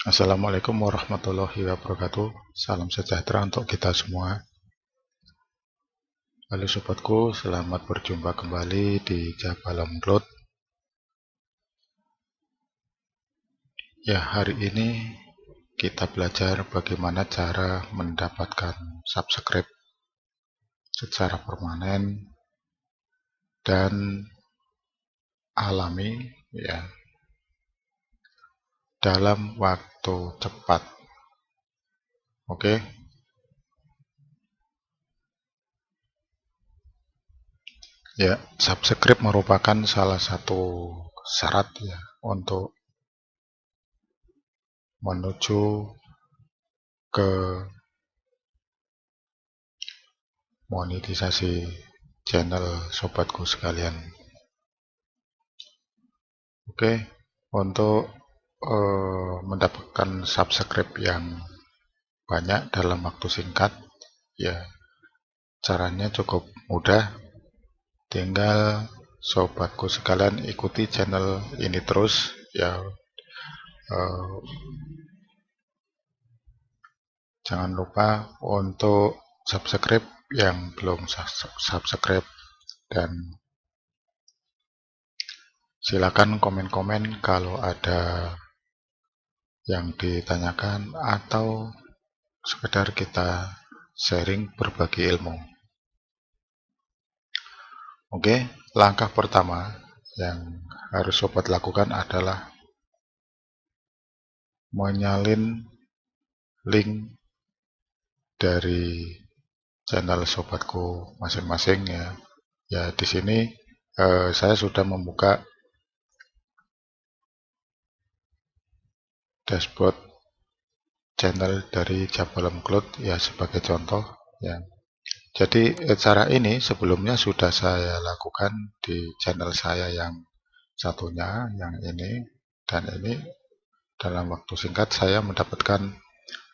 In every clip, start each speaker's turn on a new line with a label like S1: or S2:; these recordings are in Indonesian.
S1: Assalamualaikum warahmatullahi wabarakatuh. Salam sejahtera untuk kita semua. Halo sobatku, selamat berjumpa kembali di Jabalam Cloud. Ya, hari ini kita belajar bagaimana cara mendapatkan subscribe secara permanen dan alami ya dalam waktu cepat. Oke. Ya, subscribe merupakan salah satu syarat ya untuk menuju ke monetisasi channel sobatku sekalian. Oke, untuk mendapatkan subscribe yang banyak dalam waktu singkat, ya caranya cukup mudah. Tinggal sobatku sekalian ikuti channel ini terus ya. Jangan lupa untuk subscribe yang belum subscribe, dan silakan komen-komen kalau ada yang ditanyakan atau sekedar kita sharing berbagi ilmu. Oke, langkah pertama yang harus sobat lakukan adalah menyalin link dari channel sobatku masing-masing ya. Ya, di sini saya sudah membuka dashboard channel dari Jabalam Cloud ya, sebagai contoh ya. Jadi cara ini sebelumnya sudah saya lakukan di channel saya yang satunya, yang ini dan ini. Dalam waktu singkat saya mendapatkan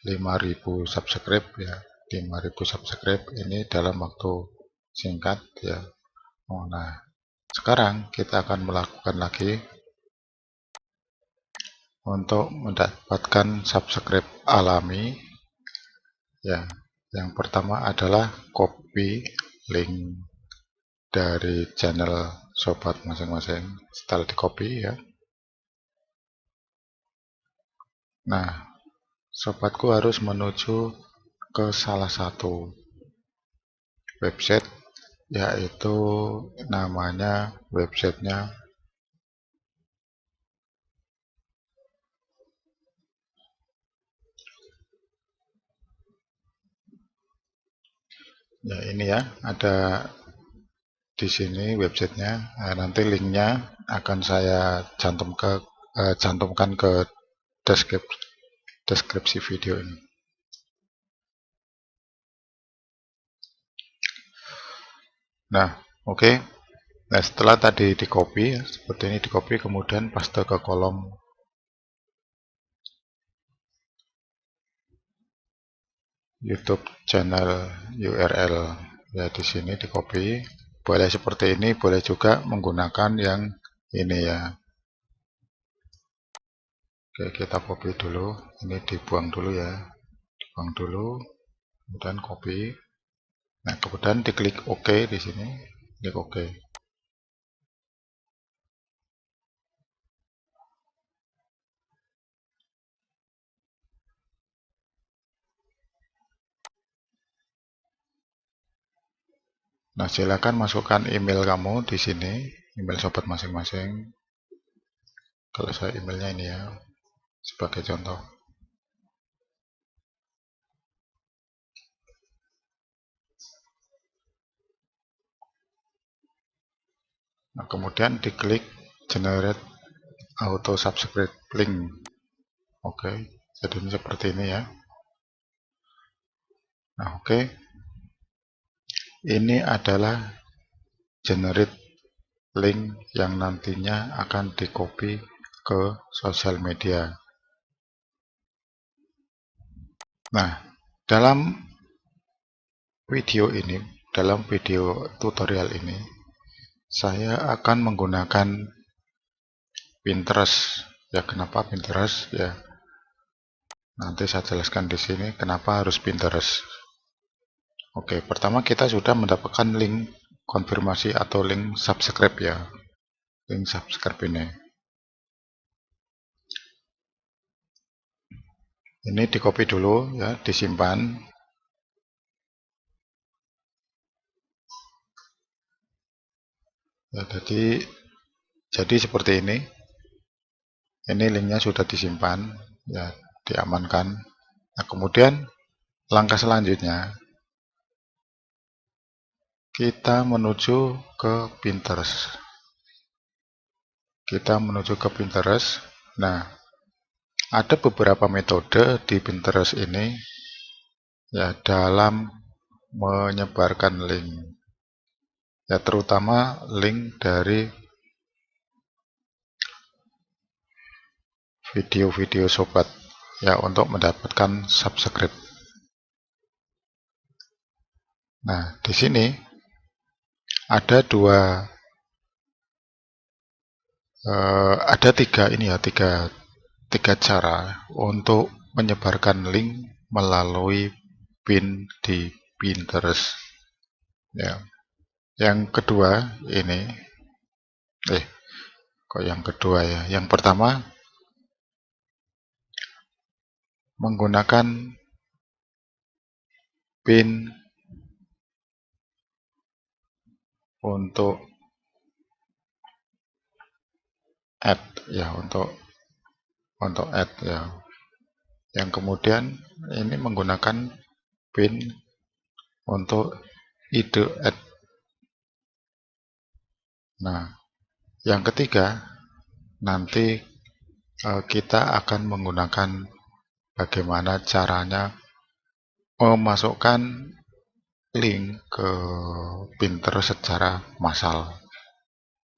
S1: 5.000 subscribe ya. 5.000 subscribe ini dalam waktu singkat ya. Nah, sekarang kita akan melakukan lagi untuk mendapatkan subscribe alami ya. Yang pertama adalah copy link dari channel sobat masing-masing. Setelah di copy ya, nah sobatku harus menuju ke salah satu website, yaitu namanya websitenya ya, ini ya, ada di sini websitenya. Nah, nanti linknya akan saya cantumkan ke deskripsi video ini. Nah, oke. Nah, setelah tadi di copy seperti ini, di copy kemudian paste ke kolom YouTube channel URL ya. Di sini di copy, boleh seperti ini, boleh juga menggunakan yang ini ya. Oke, kita copy dulu, ini dibuang dulu ya, dibuang dulu, kemudian copy. Nah, kemudian diklik OK di sini, klik OK. Nah, silakan masukkan email kamu di sini, email sobat masing-masing. Kalau saya emailnya ini ya, sebagai contoh. Nah, kemudian diklik generate auto subscribe link. Oke, jadi ini seperti ini ya. Nah, oke. Ini adalah generate link yang nantinya akan di copy ke sosial media. Nah, dalam video ini, dalam video tutorial ini, saya akan menggunakan Pinterest ya. Kenapa Pinterest ya? Nanti saya jelaskan di sini kenapa harus Pinterest. Oke, pertama kita sudah mendapatkan link konfirmasi atau link subscribe ya. Link subscribe ini. Ini di copy dulu ya, disimpan. Ya, jadi seperti ini. Ini linknya sudah disimpan, ya diamankan. Nah, kemudian langkah selanjutnya kita menuju ke Pinterest. Kita menuju ke Pinterest. Nah, ada beberapa metode di Pinterest ini ya dalam menyebarkan link. Ya terutama link dari video-video sobat ya untuk mendapatkan subscribe. Nah, di sini ada ada tiga cara untuk menyebarkan link melalui pin di Pinterest. Ya, yang kedua ini, kok yang kedua ya? Yang pertama menggunakan pin untuk add ya, untuk add ya. Yang kemudian ini menggunakan pin untuk ide add. Nah, yang ketiga nanti kita akan menggunakan bagaimana caranya memasukkan link ke Pinterest secara massal.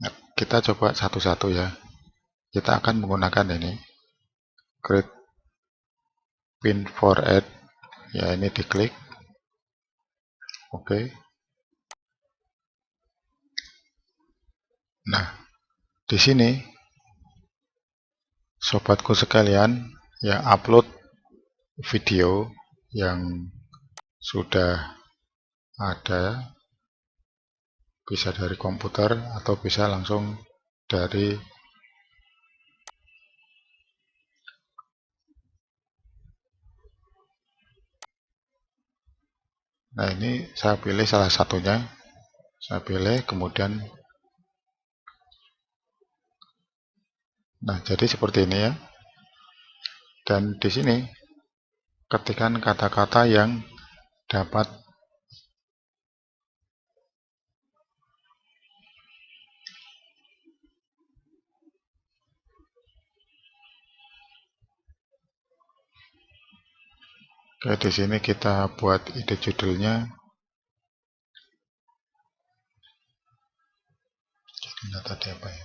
S1: Nah, kita coba satu-satu ya. Kita akan menggunakan ini create pin for add ya, ini diklik. Oke. Nah, di sini sobatku sekalian ya, upload video yang sudah ada, bisa dari komputer atau bisa langsung dari nah, ini saya pilih salah satunya, saya pilih kemudian. Nah, jadi seperti ini ya. Dan di sini ketikkan kata-kata yang dapat Oke, di sini kita buat ide judulnya. Judulnya tadi apa ya?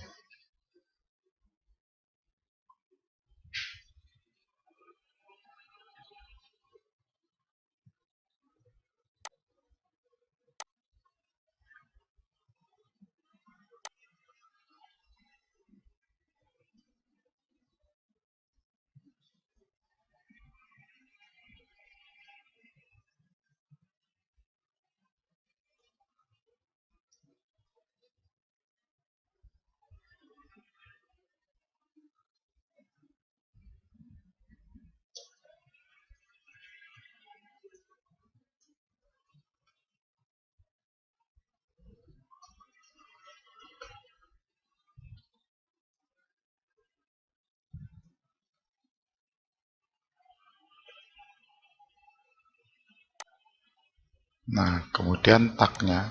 S1: Nah, kemudian tagnya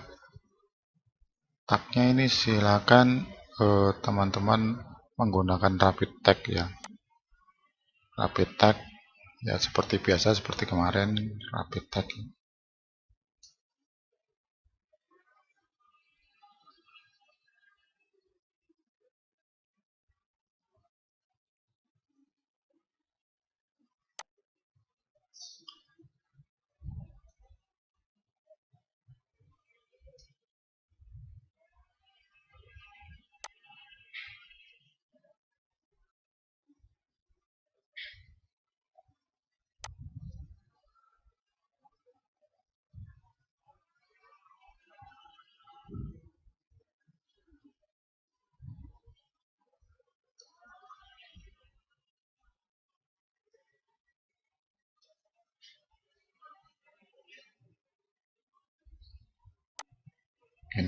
S1: ini silakan teman-teman menggunakan rapid tag ya. Rapid tag ya, seperti biasa, seperti kemarin rapid tag.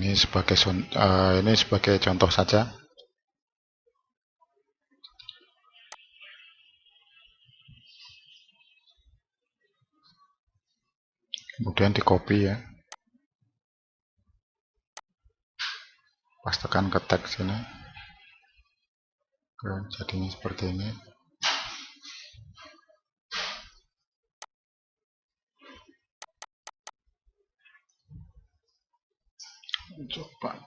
S1: ini sebagai contoh saja. Kemudian di copy ya, pastekan ke teks sini. Oke, jadinya seperti ini. Coba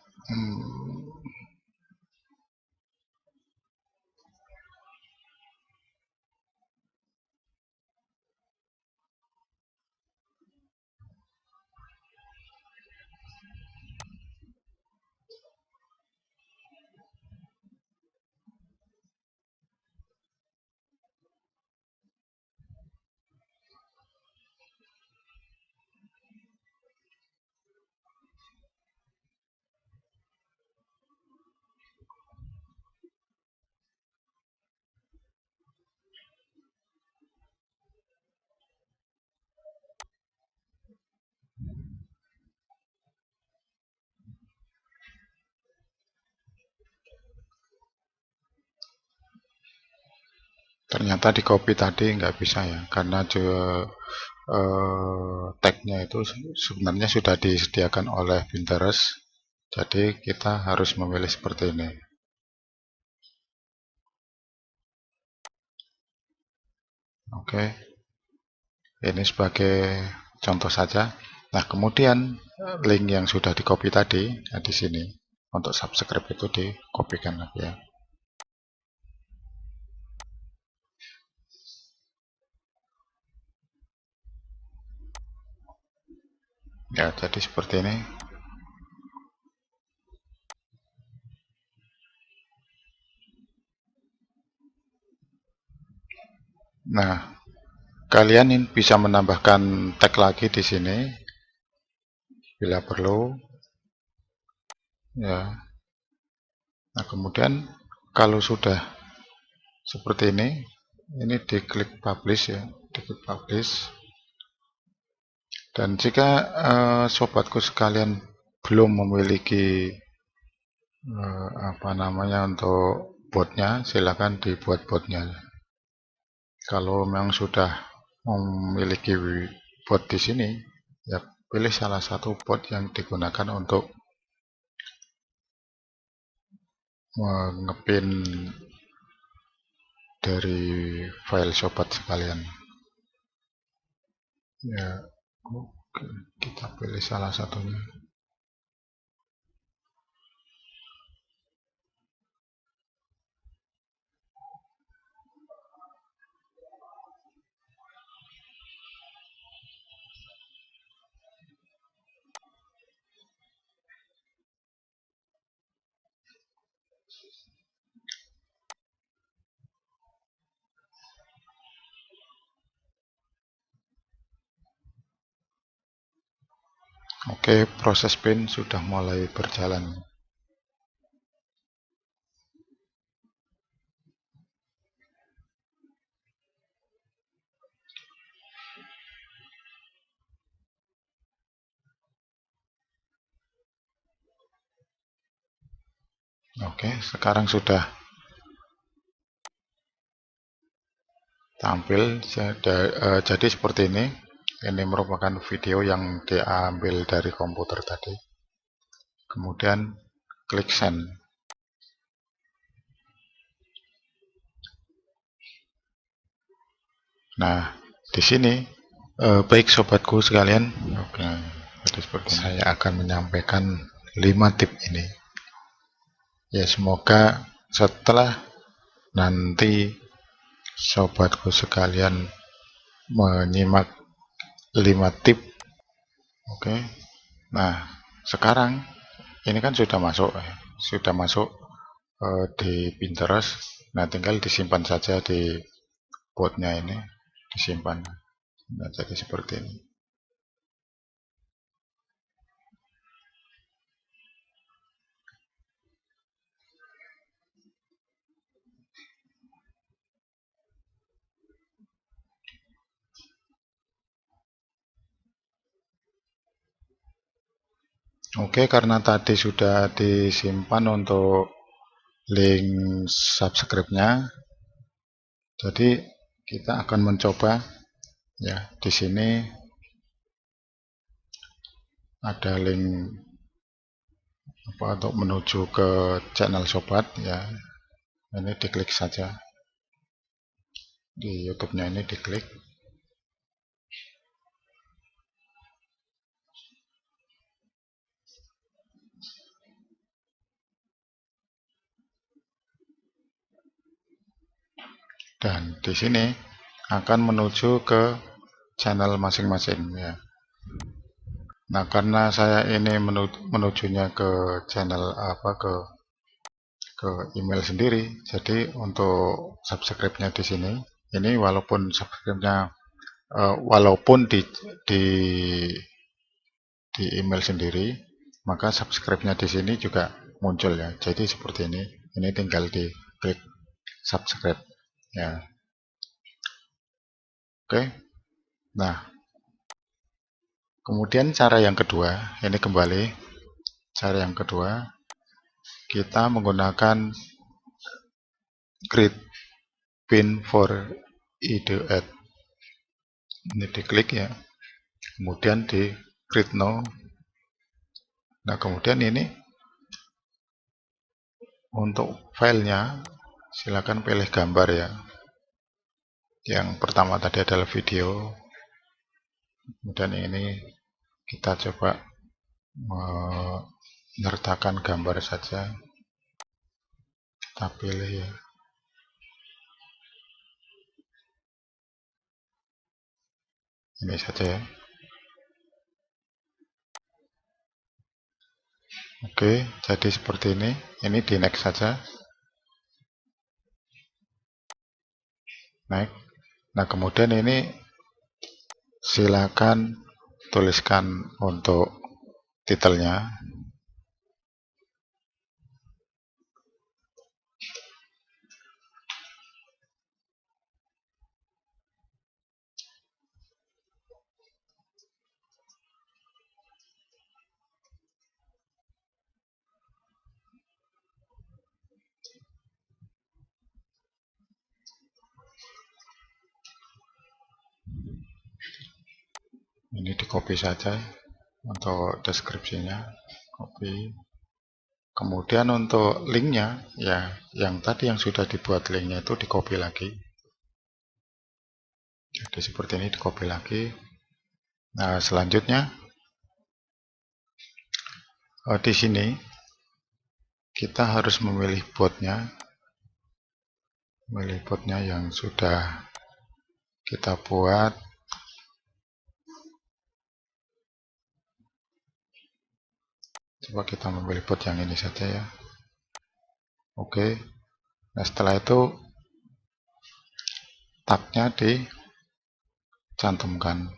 S1: ternyata di copy tadi nggak bisa ya, karena tagnya itu sebenarnya sudah disediakan oleh Pinterest. Jadi kita harus memilih seperti ini. Oke, ini sebagai contoh saja. Nah, kemudian link yang sudah di copy tadi, nah di sini untuk subscribe itu di copykan lagi ya. Ya, jadi seperti ini. Nah, kalian bisa menambahkan tag lagi di sini bila perlu. Ya. Nah, kemudian kalau sudah seperti ini diklik publish ya, diklik publish. Dan jika sobatku sekalian belum memiliki apa namanya untuk botnya, silakan dibuat botnya. Kalau memang sudah memiliki bot di sini, ya pilih salah satu bot yang digunakan untuk mengepin dari file sobat sekalian. Ya, oke, kita pilih salah satunya. Oke, proses pin sudah mulai berjalan. Oke, sekarang sudah tampil. Jadi seperti ini. Ini merupakan video yang diambil dari komputer tadi. Kemudian klik send. Nah, di sini baik sobatku sekalian, oke, jadi seperti saya akan menyampaikan 5 tip ini. Ya, semoga setelah nanti sobatku sekalian menyimak 5 tip. Oke. Nah, sekarang ini kan sudah masuk di Pinterest. Nah, tinggal disimpan saja di botnya ini, disimpan. Nah, jadi seperti ini. Oke, karena tadi sudah disimpan untuk link subscribe-nya, jadi kita akan mencoba ya. Di sini ada link untuk menuju ke channel sobat ya. Ini diklik saja di YouTube-nya, ini diklik. Dan di sini akan menuju ke channel masing-masing ya. Nah, karena saya ini menujunya ke channel ke email sendiri, jadi untuk subscribe-nya di sini, ini walaupun subscribe-nya walaupun di di email sendiri, maka subscribe-nya di sini juga muncul ya. Jadi seperti ini. Ini tinggal di klik subscribe ya. Oke. Nah, kemudian cara yang kedua, ini kembali cara yang kedua, kita menggunakan create pin for ide ad. Ini diklik ya. Kemudian di create now. Nah, kemudian ini untuk filenya silakan pilih gambar ya. Yang pertama tadi adalah video. Kemudian ini kita coba menyertakan gambar saja. Kita pilih ya. Ini saja ya. Oke, jadi seperti ini. Ini di next saja. Next. Nah, kemudian ini silakan tuliskan untuk titelnya. Ini di copy saja untuk deskripsinya. Copy. Kemudian untuk linknya ya, yang tadi yang sudah dibuat linknya itu di copy lagi. Jadi seperti ini, di copy lagi. Nah, selanjutnya di sini kita harus memilih botnya yang sudah kita buat. Coba kita memilih bot yang ini saja ya. Oke. Nah, setelah itu tagnya dicantumkan.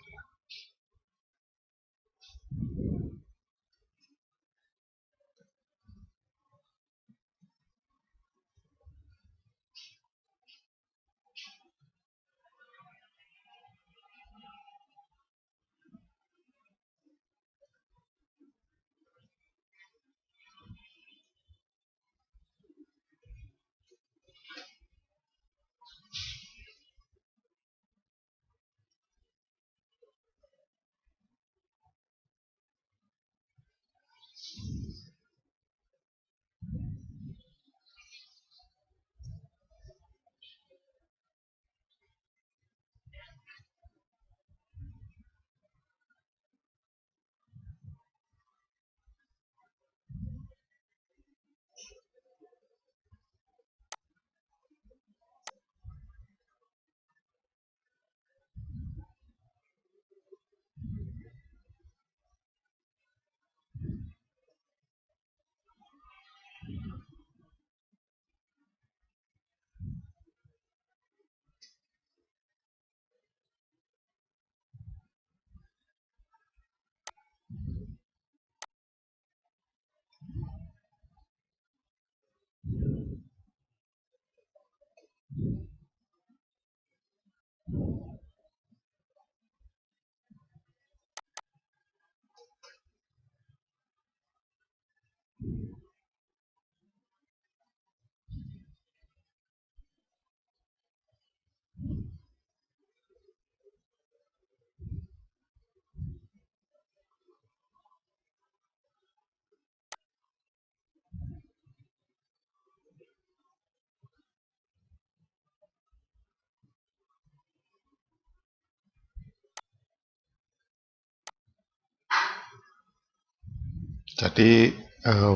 S1: Jadi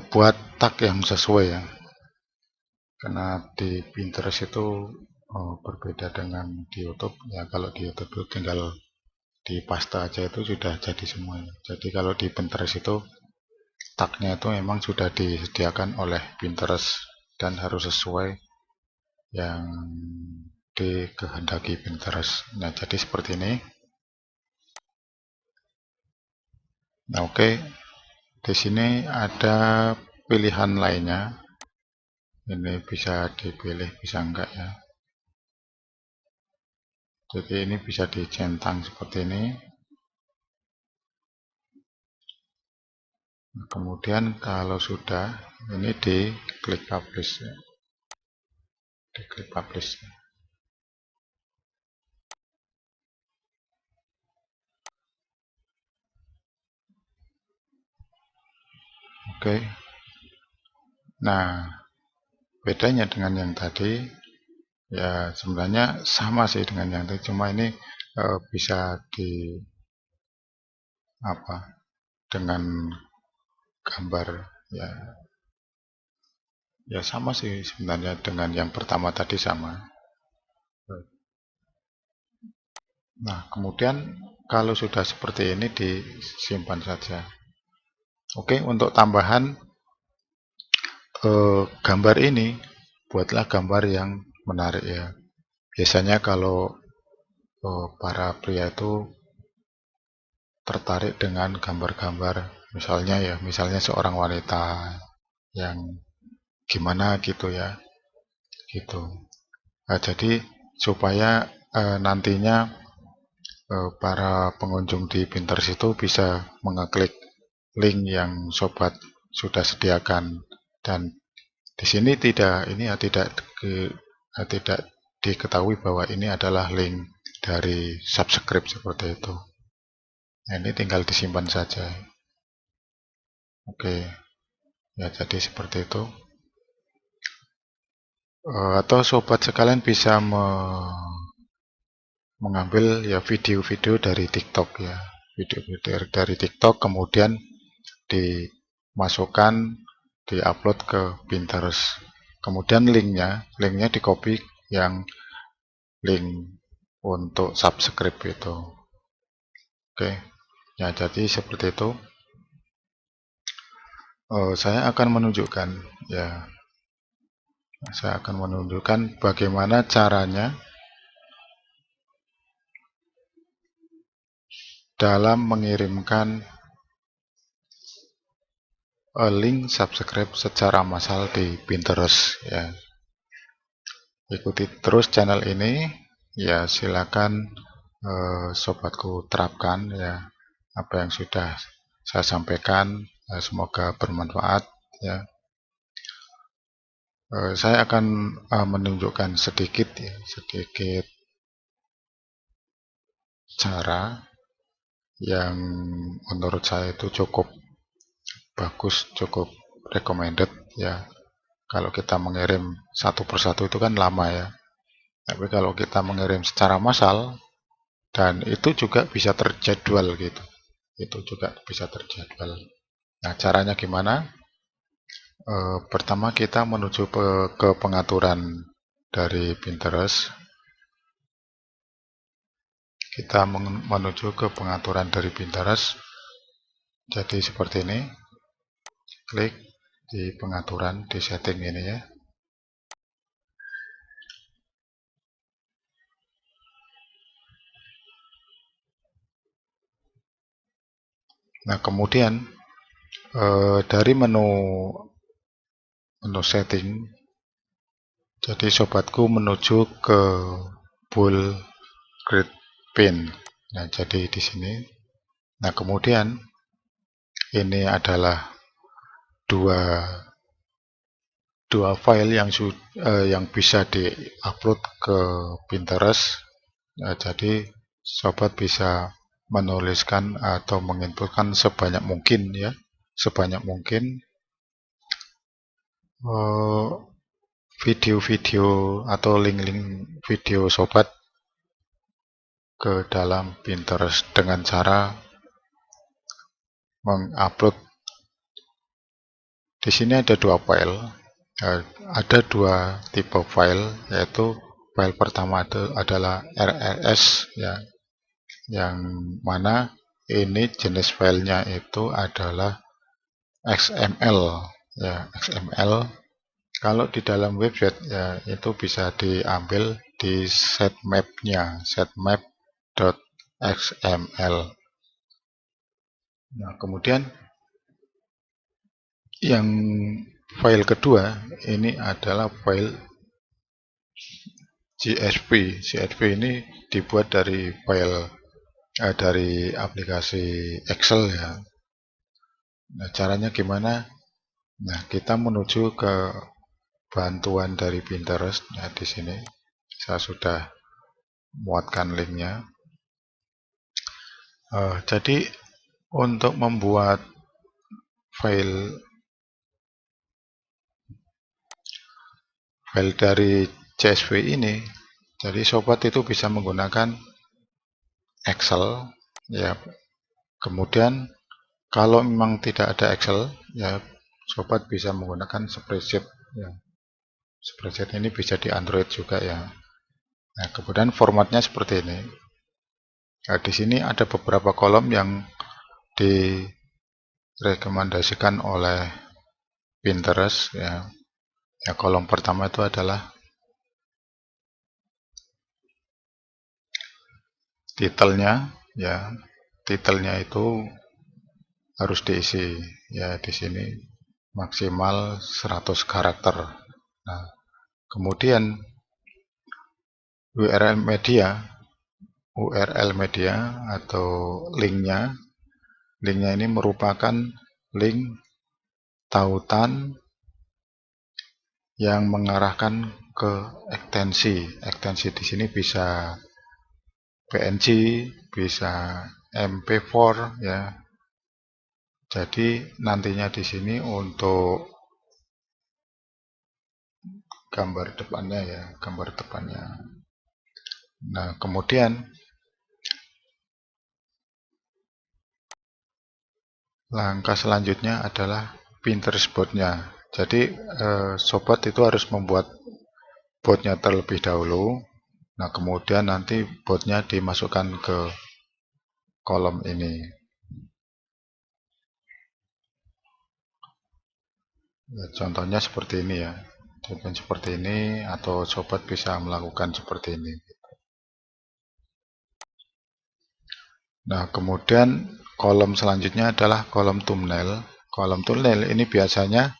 S1: buat tag yang sesuai ya, karena di Pinterest itu berbeda dengan di YouTube ya. Kalau di YouTube itu tinggal di paste aja itu sudah jadi semuanya. Jadi kalau di Pinterest itu tagnya itu memang sudah disediakan oleh Pinterest dan harus sesuai yang dikehendaki Pinterest. Nah, jadi seperti ini. Nah, oke. Di sini ada pilihan lainnya. Ini bisa dipilih, bisa enggak ya. Jadi ini bisa dicentang seperti ini. Nah, kemudian kalau sudah, ini diklik publish ya. Diklik publish. Oke. Nah, bedanya dengan yang tadi ya sebenarnya sama sih dengan yang tadi, cuma ini bisa di apa dengan gambar ya, ya sama sih sebenarnya dengan yang pertama tadi sama. Nah, kemudian kalau sudah seperti ini disimpan saja. Oke, untuk tambahan gambar ini, buatlah gambar yang menarik ya. Biasanya kalau para pria itu tertarik dengan gambar-gambar, misalnya seorang wanita yang gimana gitu ya, gitu. Nah, jadi supaya nantinya para pengunjung di Pinterest itu bisa mengeklik link yang sobat sudah sediakan, dan di sini tidak diketahui bahwa ini adalah link dari subscribe seperti itu. Nah, ini tinggal disimpan saja. Oke, ya jadi seperti itu. Atau sobat sekalian bisa mengambil ya video-video dari TikTok ya, video-video dari TikTok, kemudian dimasukkan, diupload ke Pinterest. Kemudian linknya di copy yang link untuk subscribe itu. Oke, ya jadi seperti itu. Saya akan menunjukkan ya, saya akan menunjukkan bagaimana caranya dalam mengirimkan link subscribe secara massal di Pinterest ya. Ikuti terus channel ini ya, silakan sobatku terapkan ya apa yang sudah saya sampaikan, semoga bermanfaat ya. Saya akan menunjukkan sedikit cara yang menurut saya itu cukup bagus, cukup recommended ya. Kalau kita mengirim satu persatu itu kan lama ya, tapi kalau kita mengirim secara massal, dan itu juga bisa terjadwal gitu, itu juga bisa terjadwal. Nah, caranya gimana? Pertama kita menuju ke pengaturan dari Pinterest. Kita menuju ke pengaturan dari Pinterest. Jadi seperti ini. Klik di pengaturan, di setting ini ya. Nah, kemudian dari menu setting, jadi sobatku menuju ke Bold Grid Pen. Nah, jadi di sini. Nah, kemudian ini adalah dua file yang bisa diupload ke Pinterest. Nah, jadi sobat bisa menuliskan atau menginputkan sebanyak mungkin ya, sebanyak mungkin video-video atau link-link video sobat ke dalam Pinterest dengan cara mengupload Di sini ada dua file. Ada dua tipe file, yaitu file pertama itu adalah RRS ya, yang mana ini jenis filenya itu adalah XML ya, XML. Kalau di dalam website ya itu bisa diambil di sitemap-nya, sitemap.xml. Nah, kemudian yang file kedua ini adalah file CSV. CSV ini dibuat dari file dari aplikasi Excel ya. Nah, caranya gimana? Nah, kita menuju ke bantuan dari Pinterest. Nah, di sini saya sudah muatkan linknya. Jadi untuk membuat file dari CSV ini, jadi sobat itu bisa menggunakan Excel ya. Kemudian kalau memang tidak ada Excel ya, sobat bisa menggunakan spreadsheet ya. Spreadsheet ini bisa di Android juga ya. Nah, kemudian formatnya seperti ini. Nah, di sini ada beberapa kolom yang direkomendasikan oleh Pinterest ya. Ya, kolom pertama itu adalah titelnya ya. Titelnya itu harus diisi ya, di sini maksimal 100 karakter. Nah, kemudian URL media atau linknya ini merupakan link tautan yang mengarahkan ke ekstensi. Ekstensi di sini bisa PNG, bisa MP4 ya. Jadi nantinya di sini untuk gambar depannya ya, gambar depannya. Nah, kemudian langkah selanjutnya adalah Pinterest botnya. Jadi sobat itu harus membuat botnya terlebih dahulu. Nah, kemudian nanti botnya dimasukkan ke kolom ini. Ya, contohnya seperti ini ya. Contohnya seperti ini, atau sobat bisa melakukan seperti ini. Nah, kemudian kolom selanjutnya adalah kolom thumbnail. Kolom thumbnail ini biasanya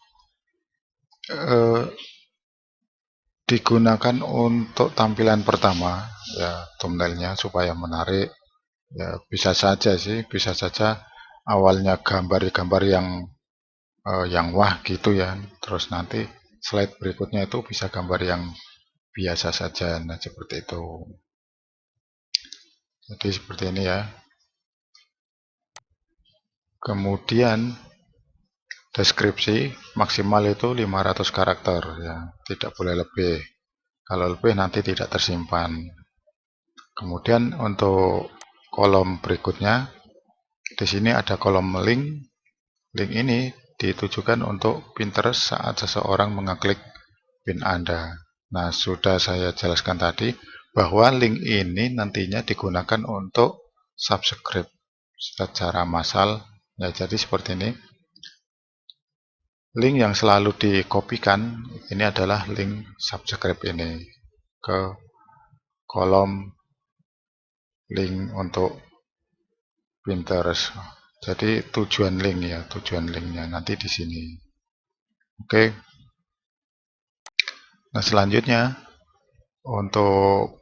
S1: digunakan untuk tampilan pertama ya, thumbnailnya supaya menarik ya. Bisa saja sih, bisa saja awalnya gambar-gambar yang wah gitu ya, terus nanti slide berikutnya itu bisa gambar yang biasa saja. Nah, seperti itu. Jadi seperti ini ya. Kemudian deskripsi maksimal itu 500 karakter ya, tidak boleh lebih. Kalau lebih nanti tidak tersimpan. Kemudian untuk kolom berikutnya, di sini ada kolom link. Link ini ditujukan untuk Pinterest saat seseorang mengeklik pin Anda. Nah, sudah saya jelaskan tadi bahwa link ini nantinya digunakan untuk subscribe secara massal. Ya, jadi seperti ini. Link yang selalu dikopikan ini adalah link subscribe ini ke kolom link untuk Pinterest. Jadi tujuan link ya, tujuan linknya nanti di sini. Oke. Nah, selanjutnya untuk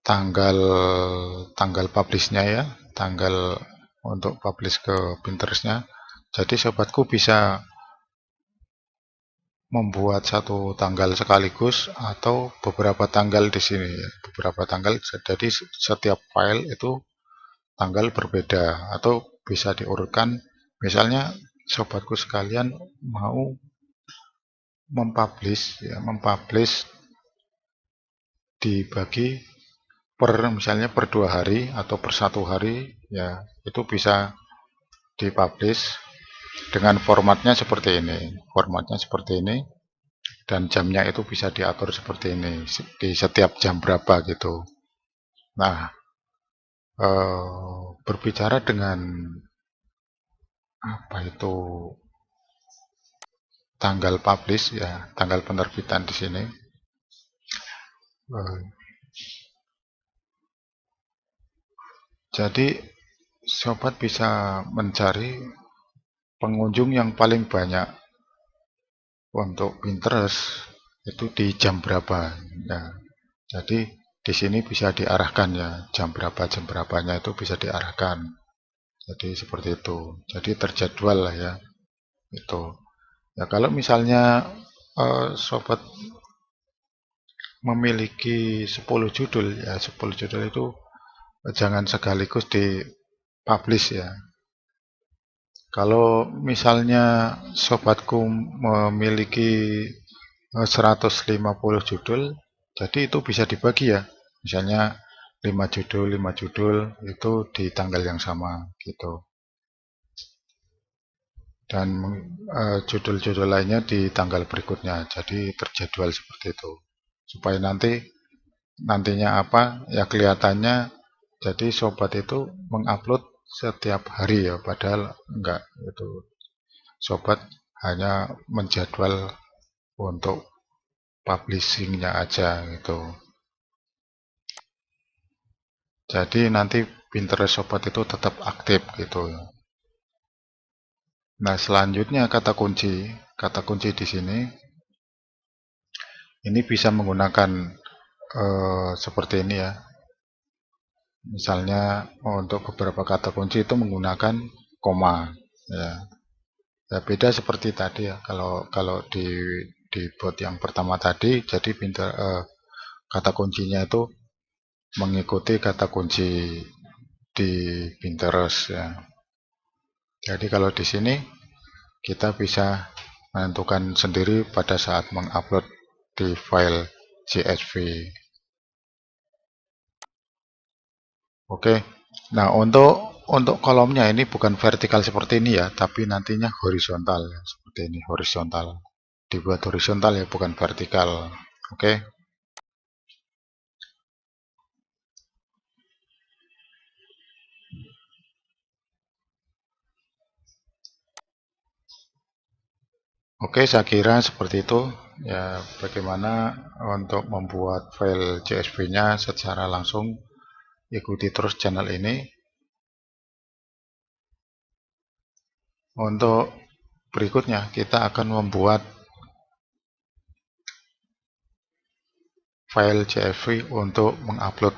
S1: tanggal publishnya ya, tanggal untuk publish ke Pinterestnya. Jadi sobatku bisa membuat satu tanggal sekaligus atau beberapa tanggal di sini ya, beberapa tanggal. Jadi setiap file itu tanggal berbeda atau bisa diurutkan. Misalnya sobatku sekalian mau mempublish ya, mempublish dibagi misalnya per 2 hari atau per 1 hari ya, itu bisa dipublish. dengan formatnya seperti ini. Formatnya seperti ini, dan jamnya itu bisa diatur seperti ini di setiap jam berapa gitu. Nah, berbicara dengan apa itu tanggal publish ya, tanggal penerbitan di sini. Jadi sobat bisa mencari pengunjung yang paling banyak untuk Pinterest itu di jam berapa. Ya, jadi di sini bisa diarahkan ya, jam berapanya itu bisa diarahkan. Jadi seperti itu. Jadi terjadwal lah ya. Itu. Ya kalau misalnya sobat memiliki 10 judul ya, 10 judul itu jangan sekaligus di publish ya. Kalau misalnya sobatku memiliki 150 judul, jadi itu bisa dibagi ya. Misalnya 5 judul itu di tanggal yang sama gitu. Dan judul-judul lainnya di tanggal berikutnya. Jadi terjadwal seperti itu. Supaya nantinya apa? Ya kelihatannya jadi sobat itu mengupload setiap hari ya, padahal enggak itu. Sobat hanya menjadwal untuk publishingnya aja gitu. Jadi nanti Pinterest sobat itu tetap aktif gitu. Nah, selanjutnya kata kunci di sini ini bisa menggunakan seperti ini ya. Misalnya untuk beberapa kata kunci itu menggunakan koma ya. Ya beda seperti tadi ya. Kalau di bot yang pertama tadi jadi kata kuncinya itu mengikuti kata kunci di Pinterest ya. Jadi kalau di sini kita bisa menentukan sendiri pada saat mengupload di file CSV. Oke. Nah, untuk kolomnya ini bukan vertikal seperti ini ya, tapi nantinya horizontal ya, seperti ini horizontal. Dibuat horizontal ya, bukan vertikal. Oke. Oke, saya kira seperti itu. Ya, bagaimana untuk membuat file CSV-nya secara langsung, ikuti terus channel ini. Untuk berikutnya, kita akan membuat file CSV untuk mengupload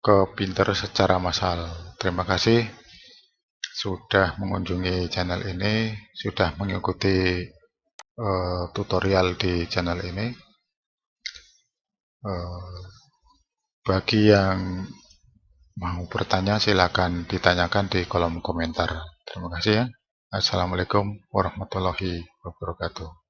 S1: ke Pinterest secara massal. Terima kasih sudah mengunjungi channel ini, sudah mengikuti tutorial di channel ini. Bagi yang mau bertanya silakan ditanyakan di kolom komentar. Terima kasih ya. Assalamualaikum warahmatullahi wabarakatuh.